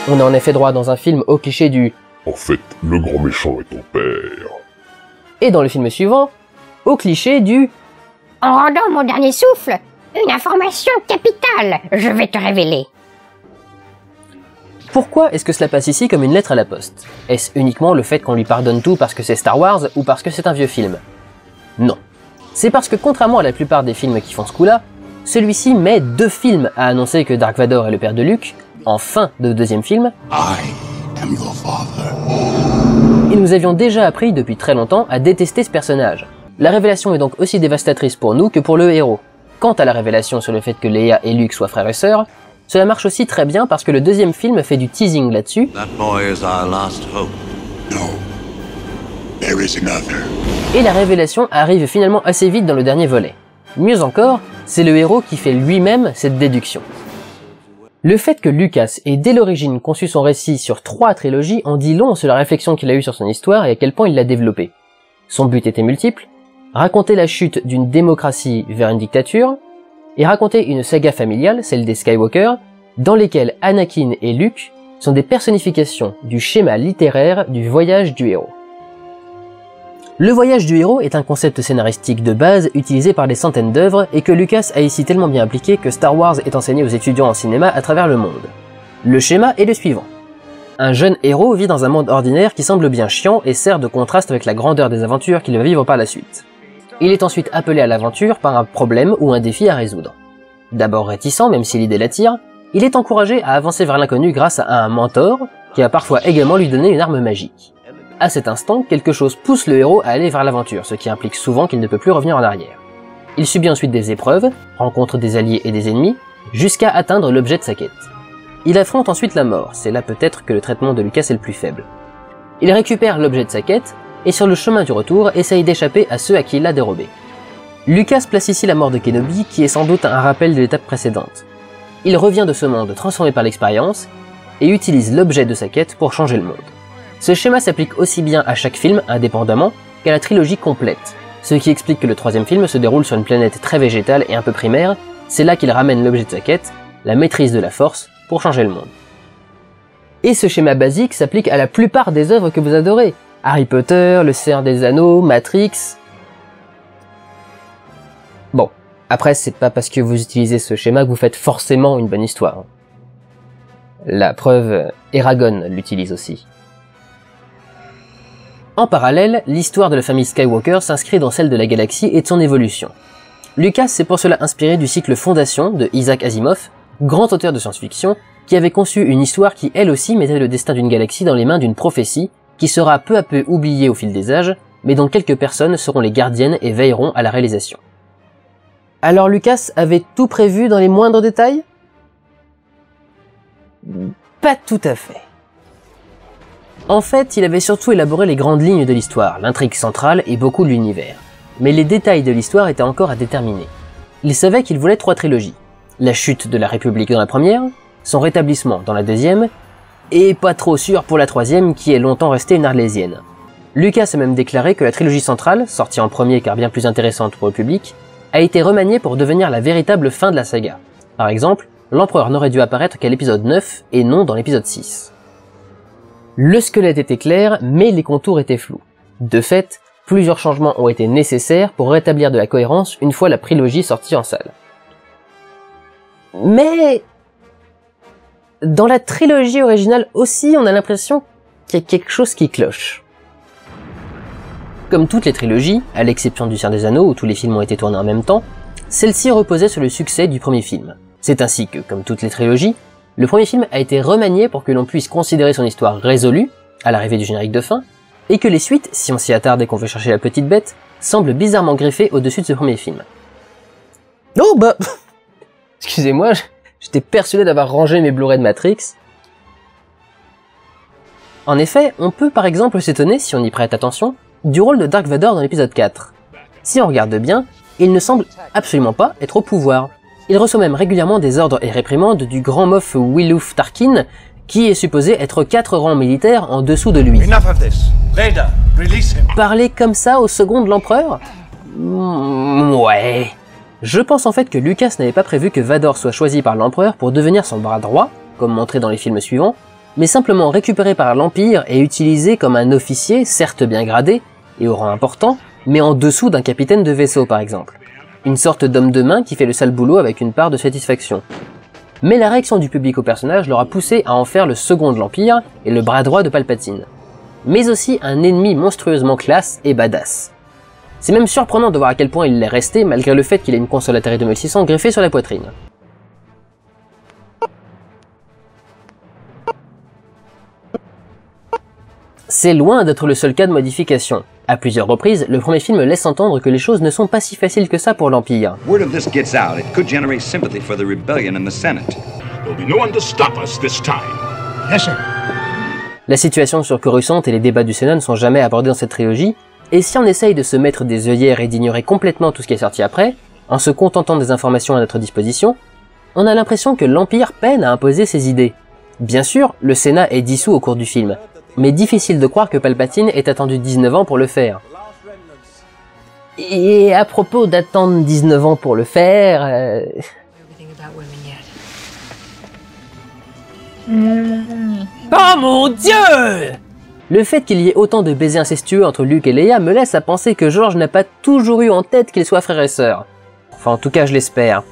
On a en effet droit dans un film au cliché du En fait, le grand méchant est ton père. et dans le film suivant, au cliché du En rendant mon dernier souffle, une information capitale, je vais te révéler. Pourquoi est-ce que cela passe ici comme une lettre à la poste? Est-ce uniquement le fait qu'on lui pardonne tout parce que c'est Star Wars ou parce que c'est un vieux film? Non. C'est parce que contrairement à la plupart des films qui font ce coup-là, celui-ci met 2 films à annoncer que Dark Vador est le père de Luke, en fin de deuxième film, et nous avions déjà appris depuis très longtemps à détester ce personnage. La révélation est donc aussi dévastatrice pour nous que pour le héros. Quant à la révélation sur le fait que Leia et Luke soient frères et sœurs, cela marche aussi très bien parce que le deuxième film fait du teasing là-dessus, et la révélation arrive finalement assez vite dans le dernier volet. Mieux encore, c'est le héros qui fait lui-même cette déduction. Le fait que Lucas ait dès l'origine conçu son récit sur 3 trilogies en dit long sur la réflexion qu'il a eue sur son histoire et à quel point il l'a développée. Son but était multiple, raconter la chute d'une démocratie vers une dictature, et raconter une saga familiale, celle des Skywalker, dans lesquelles Anakin et Luke sont des personnifications du schéma littéraire du voyage du héros. Le voyage du héros est un concept scénaristique de base utilisé par des centaines d'œuvres et que Lucas a ici tellement bien appliqué que Star Wars est enseigné aux étudiants en cinéma à travers le monde. Le schéma est le suivant. Un jeune héros vit dans un monde ordinaire qui semble bien chiant et sert de contraste avec la grandeur des aventures qu'il va vivre par la suite. Il est ensuite appelé à l'aventure par un problème ou un défi à résoudre. D'abord réticent, même si l'idée l'attire, il est encouragé à avancer vers l'inconnu grâce à un mentor qui va parfois également lui donner une arme magique. À cet instant, quelque chose pousse le héros à aller vers l'aventure, ce qui implique souvent qu'il ne peut plus revenir en arrière. Il subit ensuite des épreuves, rencontre des alliés et des ennemis, jusqu'à atteindre l'objet de sa quête. Il affronte ensuite la mort, c'est là peut-être que le traitement de Lucas est le plus faible. Il récupère l'objet de sa quête, et sur le chemin du retour, essaye d'échapper à ceux à qui il l'a dérobé. Lucas place ici la mort de Kenobi, qui est sans doute un rappel de l'étape précédente. Il revient de ce monde transformé par l'expérience, et utilise l'objet de sa quête pour changer le monde. Ce schéma s'applique aussi bien à chaque film, indépendamment, qu'à la trilogie complète, ce qui explique que le 3e film se déroule sur une planète très végétale et un peu primaire, c'est là qu'il ramène l'objet de sa quête, la maîtrise de la force, pour changer le monde. Et ce schéma basique s'applique à la plupart des œuvres que vous adorez, Harry Potter, Le Seigneur des Anneaux, Matrix... Bon, après c'est pas parce que vous utilisez ce schéma que vous faites forcément une bonne histoire. La preuve, Eragon l'utilise aussi. En parallèle, l'histoire de la famille Skywalker s'inscrit dans celle de la galaxie et de son évolution. Lucas s'est pour cela inspiré du cycle Fondation de Isaac Asimov, grand auteur de science-fiction, qui avait conçu une histoire qui elle aussi mettait le destin d'une galaxie dans les mains d'une prophétie, qui sera peu à peu oubliée au fil des âges, mais dont quelques personnes seront les gardiennes et veilleront à la réalisation. Alors Lucas avait tout prévu dans les moindres détails? Pas tout à fait. En fait, il avait surtout élaboré les grandes lignes de l'histoire, l'intrigue centrale et beaucoup de l'univers. Mais les détails de l'histoire étaient encore à déterminer. Il savait qu'il voulait 3 trilogies. La chute de la République dans la première, son rétablissement dans la deuxième, et pas trop sûr pour la 3e qui est longtemps restée une arlésienne. Lucas a même déclaré que la trilogie centrale, sortie en premier car bien plus intéressante pour le public, a été remaniée pour devenir la véritable fin de la saga. Par exemple, l'empereur n'aurait dû apparaître qu'à l'épisode 9 et non dans l'épisode 6. Le squelette était clair, mais les contours étaient flous. De fait, plusieurs changements ont été nécessaires pour rétablir de la cohérence une fois la prélogie sortie en salle. Mais... dans la trilogie originale aussi, on a l'impression qu'il y a quelque chose qui cloche. Comme toutes les trilogies, à l'exception du Seigneur des Anneaux où tous les films ont été tournés en même temps, celle-ci reposait sur le succès du premier film. C'est ainsi que, comme toutes les trilogies, le premier film a été remanié pour que l'on puisse considérer son histoire résolue, à l'arrivée du générique de fin, et que les suites, si on s'y attarde et qu'on veut chercher la petite bête, semblent bizarrement greffées au-dessus de ce premier film. Oh bah... excusez-moi, j'étais persuadé d'avoir rangé mes Blu-ray de Matrix. En effet, on peut par exemple s'étonner, si on y prête attention, du rôle de Dark Vador dans l'épisode 4. Si on regarde bien, il ne semble absolument pas être au pouvoir. Il reçoit même régulièrement des ordres et réprimandes du grand Moff Wiluf Tarkin, qui est supposé être 4 rangs militaires en dessous de lui. Parler comme ça au second de l'empereur? Ouais. Je pense en fait que Lucas n'avait pas prévu que Vador soit choisi par l'empereur pour devenir son bras droit, comme montré dans les films suivants, mais simplement récupéré par l'Empire et utilisé comme un officier, certes bien gradé, et au rang important, mais en dessous d'un capitaine de vaisseau par exemple. Une sorte d'homme de main qui fait le sale boulot avec une part de satisfaction. Mais la réaction du public au personnage l'aura poussé à en faire le second de l'Empire et le bras droit de Palpatine. Mais aussi un ennemi monstrueusement classe et badass. C'est même surprenant de voir à quel point il l'est resté malgré le fait qu'il ait une console Atari 2600 greffée sur la poitrine. C'est loin d'être le seul cas de modification. À plusieurs reprises, le premier film laisse entendre que les choses ne sont pas si faciles que ça pour l'Empire. Word of this gets out, it could generate sympathy for the rebellion in the Senate. There'll be no one to stop us this time. Yes, sir. La situation sur Coruscant et les débats du Sénat ne sont jamais abordés dans cette trilogie, et si on essaye de se mettre des œillères et d'ignorer complètement tout ce qui est sorti après, en se contentant des informations à notre disposition, on a l'impression que l'Empire peine à imposer ses idées. Bien sûr, le Sénat est dissous au cours du film, mais difficile de croire que Palpatine ait attendu 19 ans pour le faire. Et à propos d'attendre 19 ans pour le faire... Oh mon Dieu! Le fait qu'il y ait autant de baisers incestueux entre Luke et Leia me laisse à penser que George n'a pas toujours eu en tête qu'ils soient frères et sœurs. Enfin, en tout cas, je l'espère.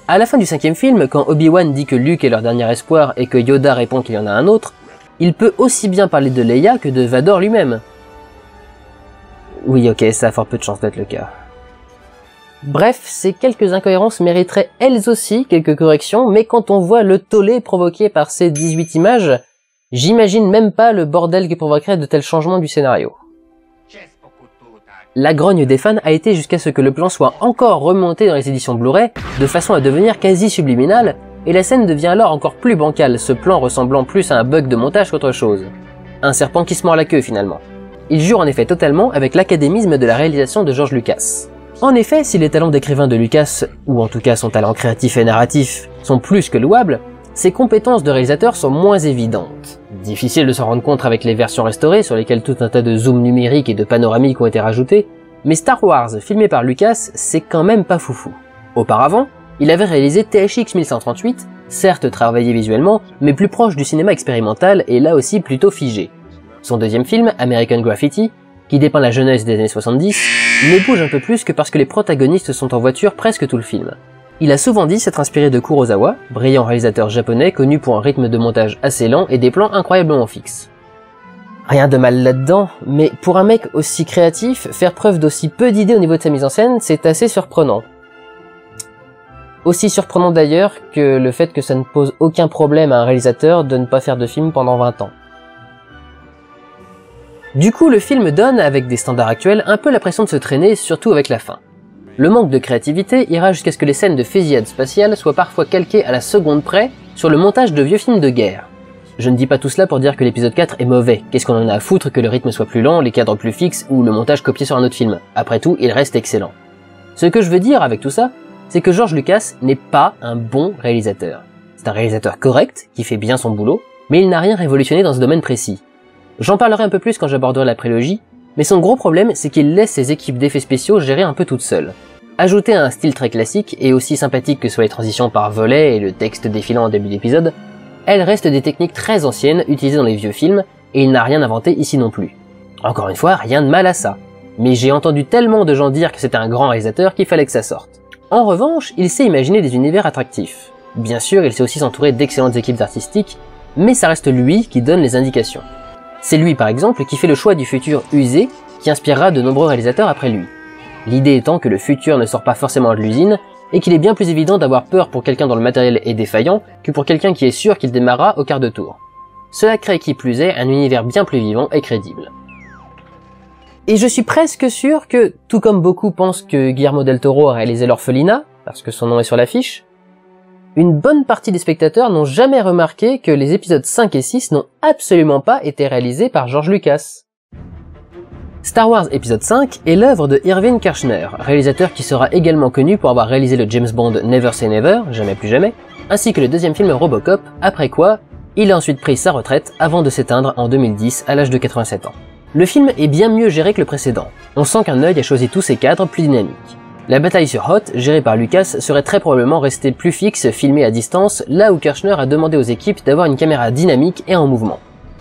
À la fin du 5e film, quand Obi-Wan dit que Luke est leur dernier espoir et que Yoda répond qu'il y en a un autre, il peut aussi bien parler de Leia que de Vador lui-même. Oui, ok, ça a fort peu de chance d'être le cas. Bref, ces quelques incohérences mériteraient elles aussi quelques corrections, mais quand on voit le tollé provoqué par ces 18 images, j'imagine même pas le bordel qui provoquerait de tels changements du scénario. La grogne des fans a été jusqu'à ce que le plan soit encore remonté dans les éditions Blu-ray, de façon à devenir quasi subliminal, et la scène devient alors encore plus bancale, ce plan ressemblant plus à un bug de montage qu'autre chose. Un serpent qui se mord la queue finalement. Il jure en effet totalement avec l'académisme de la réalisation de George Lucas. En effet, si les talents d'écrivain de Lucas, ou en tout cas son talent créatif et narratif, sont plus que louables, ses compétences de réalisateur sont moins évidentes. Difficile de s'en rendre compte avec les versions restaurées sur lesquelles tout un tas de zooms numériques et de panoramiques ont été rajoutés, mais Star Wars, filmé par Lucas, c'est quand même pas foufou. Auparavant, il avait réalisé THX 1138, certes travaillé visuellement, mais plus proche du cinéma expérimental et là aussi plutôt figé. Son deuxième film, American Graffiti, qui dépeint la jeunesse des années 70, ne bouge un peu plus que parce que les protagonistes sont en voiture presque tout le film. Il a souvent dit s'être inspiré de Kurosawa, brillant réalisateur japonais connu pour un rythme de montage assez lent et des plans incroyablement fixes. Rien de mal là-dedans, mais pour un mec aussi créatif, faire preuve d'aussi peu d'idées au niveau de sa mise en scène, c'est assez surprenant. Aussi surprenant d'ailleurs que le fait que ça ne pose aucun problème à un réalisateur de ne pas faire de film pendant 20 ans. Du coup, le film donne, avec des standards actuels, un peu la pression de se traîner, surtout avec la fin. Le manque de créativité ira jusqu'à ce que les scènes de fusillade spatiale soient parfois calquées à la seconde près sur le montage de vieux films de guerre. Je ne dis pas tout cela pour dire que l'épisode 4 est mauvais, qu'est-ce qu'on en a à foutre que le rythme soit plus lent, les cadres plus fixes ou le montage copié sur un autre film. Après tout, il reste excellent. Ce que je veux dire avec tout ça, c'est que George Lucas n'est pas un bon réalisateur. C'est un réalisateur correct, qui fait bien son boulot, mais il n'a rien révolutionné dans ce domaine précis. J'en parlerai un peu plus quand j'aborderai la prélogie, mais son gros problème c'est qu'il laisse ses équipes d'effets spéciaux gérer un peu toutes seules. Ajouté à un style très classique, et aussi sympathique que soient les transitions par volets et le texte défilant en début d'épisode, elles restent des techniques très anciennes utilisées dans les vieux films, et il n'a rien inventé ici non plus. Encore une fois, rien de mal à ça. Mais j'ai entendu tellement de gens dire que c'était un grand réalisateur qu'il fallait que ça sorte. En revanche, il sait imaginer des univers attractifs. Bien sûr, il sait aussi s'entourer d'excellentes équipes artistiques, mais ça reste lui qui donne les indications. C'est lui par exemple qui fait le choix du futur usé, qui inspirera de nombreux réalisateurs après lui. L'idée étant que le futur ne sort pas forcément de l'usine, et qu'il est bien plus évident d'avoir peur pour quelqu'un dont le matériel est défaillant, que pour quelqu'un qui est sûr qu'il démarrera au quart de tour. Cela crée qui plus est un univers bien plus vivant et crédible. Et je suis presque sûr que, tout comme beaucoup pensent que Guillermo del Toro a réalisé l'Orphelinat, parce que son nom est sur l'affiche, une bonne partie des spectateurs n'ont jamais remarqué que les épisodes 5 et 6 n'ont absolument pas été réalisés par George Lucas. Star Wars épisode 5 est l'œuvre de Irving Kershner, réalisateur qui sera également connu pour avoir réalisé le James Bond Never Say Never, jamais plus jamais, ainsi que le deuxième film Robocop, après quoi, il a ensuite pris sa retraite avant de s'éteindre en 2010 à l'âge de 87 ans. Le film est bien mieux géré que le précédent. On sent qu'un œil a choisi tous ses cadres plus dynamiques. La bataille sur Hoth, gérée par Lucas, serait très probablement restée plus fixe, filmée à distance, là où Kirchner a demandé aux équipes d'avoir une caméra dynamique et en mouvement.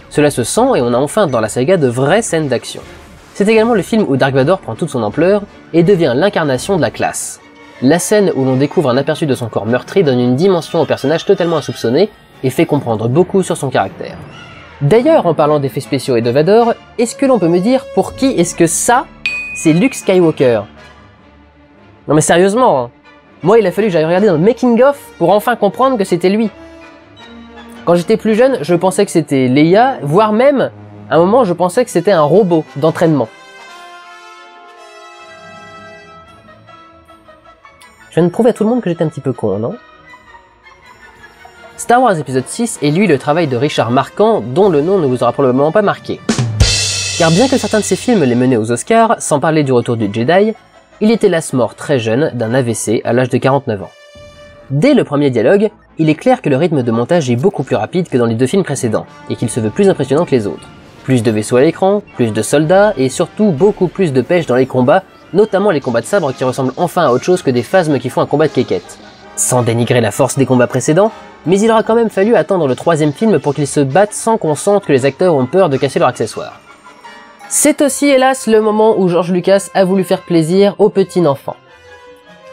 Cela se sent et on a enfin dans la saga de vraies scènes d'action. C'est également le film où Dark Vador prend toute son ampleur et devient l'incarnation de la classe. La scène où l'on découvre un aperçu de son corps meurtri donne une dimension au personnage totalement insoupçonné et fait comprendre beaucoup sur son caractère. D'ailleurs, en parlant d'effets spéciaux et de Vador, est-ce que l'on peut me dire pour qui est-ce que ça, c'est Luke Skywalker? Non mais sérieusement, hein. Moi il a fallu que j'aille regarder dans le making-of pour enfin comprendre que c'était lui. Quand j'étais plus jeune, je pensais que c'était Leia, voire même, à un moment je pensais que c'était un robot d'entraînement. Je viens de prouver à tout le monde que j'étais un petit peu con, non? Star Wars épisode 6 est lui le travail de Richard Marquand, dont le nom ne vous aura probablement pas marqué. Car bien que certains de ses films les menaient aux Oscars, sans parler du Retour du Jedi, il est hélas mort très jeune d'un AVC à l'âge de 49 ans. Dès le premier dialogue, il est clair que le rythme de montage est beaucoup plus rapide que dans les deux films précédents, et qu'il se veut plus impressionnant que les autres. Plus de vaisseaux à l'écran, plus de soldats, et surtout beaucoup plus de pêche dans les combats, notamment les combats de sabre qui ressemblent enfin à autre chose que des phasmes qui font un combat de quéquette. Sans dénigrer la force des combats précédents, mais il aura quand même fallu attendre le troisième film pour qu'ils se battent sans qu'on sente que les acteurs ont peur de casser leurs accessoires. C'est aussi hélas le moment où George Lucas a voulu faire plaisir aux petits enfants.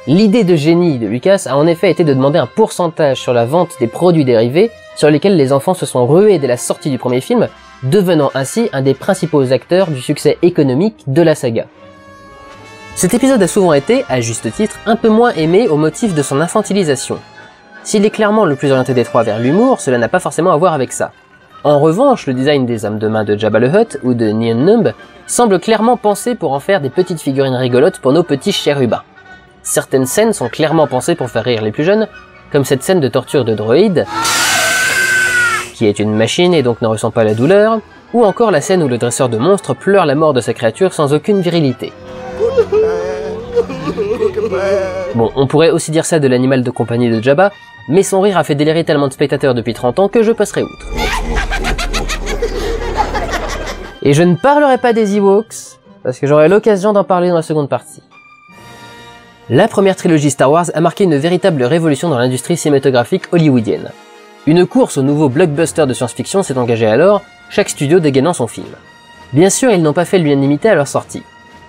L'idée de génie de Lucas a en effet été de demander un pourcentage sur la vente des produits dérivés sur lesquels les enfants se sont rués dès la sortie du premier film, devenant ainsi un des principaux acteurs du succès économique de la saga. Cet épisode a souvent été, à juste titre, un peu moins aimé au motif de son infantilisation. S'il est clairement le plus orienté des trois vers l'humour, cela n'a pas forcément à voir avec ça. En revanche, le design des hommes de main de Jabba le Hutt ou de Nien Numb semble clairement pensé pour en faire des petites figurines rigolotes pour nos petits chérubins. Certaines scènes sont clairement pensées pour faire rire les plus jeunes, comme cette scène de torture de droïde, qui est une machine et donc ne ressent pas la douleur, ou encore la scène où le dresseur de monstres pleure la mort de sa créature sans aucune virilité. Bon, on pourrait aussi dire ça de l'animal de compagnie de Jabba, mais son rire a fait délirer tellement de spectateurs depuis 30 ans que je passerai outre. Et je ne parlerai pas des Ewoks, parce que j'aurai l'occasion d'en parler dans la seconde partie. La première trilogie Star Wars a marqué une véritable révolution dans l'industrie cinématographique hollywoodienne. Une course au nouveau blockbuster de science-fiction s'est engagée alors, chaque studio dégainant son film. Bien sûr, ils n'ont pas fait l'unanimité à leur sortie.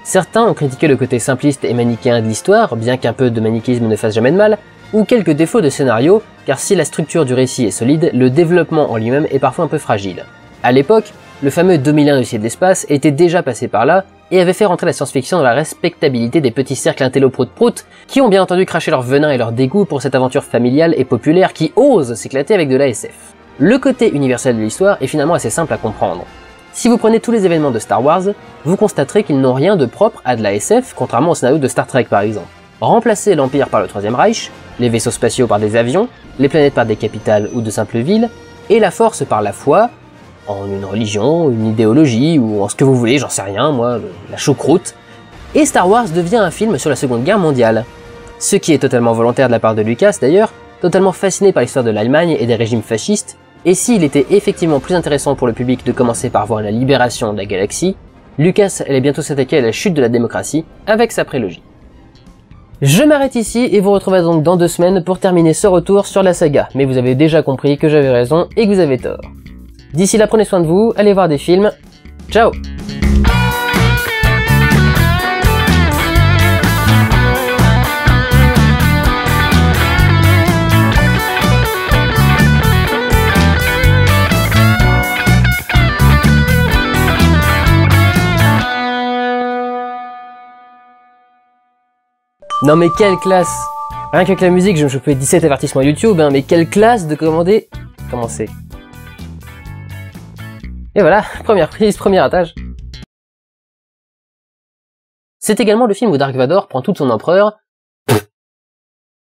Certains ont critiqué le côté simpliste et manichéen de l'histoire, bien qu'un peu de manichéisme ne fasse jamais de mal, ou quelques défauts de scénario, car si la structure du récit est solide, le développement en lui-même est parfois un peu fragile. À l'époque, le fameux 2001 Odyssée de l'espace était déjà passé par là, et avait fait rentrer la science-fiction dans la respectabilité des petits cercles intello prout-prout, qui ont bien entendu craché leur venin et leur dégoût pour cette aventure familiale et populaire qui ose s'éclater avec de la SF. Le côté universel de l'histoire est finalement assez simple à comprendre. Si vous prenez tous les événements de Star Wars, vous constaterez qu'ils n'ont rien de propre à de la SF, contrairement au scénario de Star Trek par exemple. Remplacer l'Empire par le Troisième Reich, les vaisseaux spatiaux par des avions, les planètes par des capitales ou de simples villes, et la force par la foi, en une religion, une idéologie, ou en ce que vous voulez, j'en sais rien, moi, la choucroute. Et Star Wars devient un film sur la Seconde Guerre mondiale. Ce qui est totalement volontaire de la part de Lucas d'ailleurs, totalement fasciné par l'histoire de l'Allemagne et des régimes fascistes, et s'il était effectivement plus intéressant pour le public de commencer par voir la libération de la galaxie, Lucas allait bientôt s'attaquer à la chute de la démocratie avec sa prélogie. Je m'arrête ici et vous retrouverez donc dans 2 semaines pour terminer ce retour sur la saga, mais vous avez déjà compris que j'avais raison et que vous avez tort. D'ici là, prenez soin de vous, allez voir des films, ciao! Non mais quelle classe! Rien qu'avec la musique, je me chopais 17 avertissements YouTube, hein, mais quelle classe de commander... Commencer. Et voilà, première prise, premier ratage. C'est également le film où Dark Vador prend toute son empereur,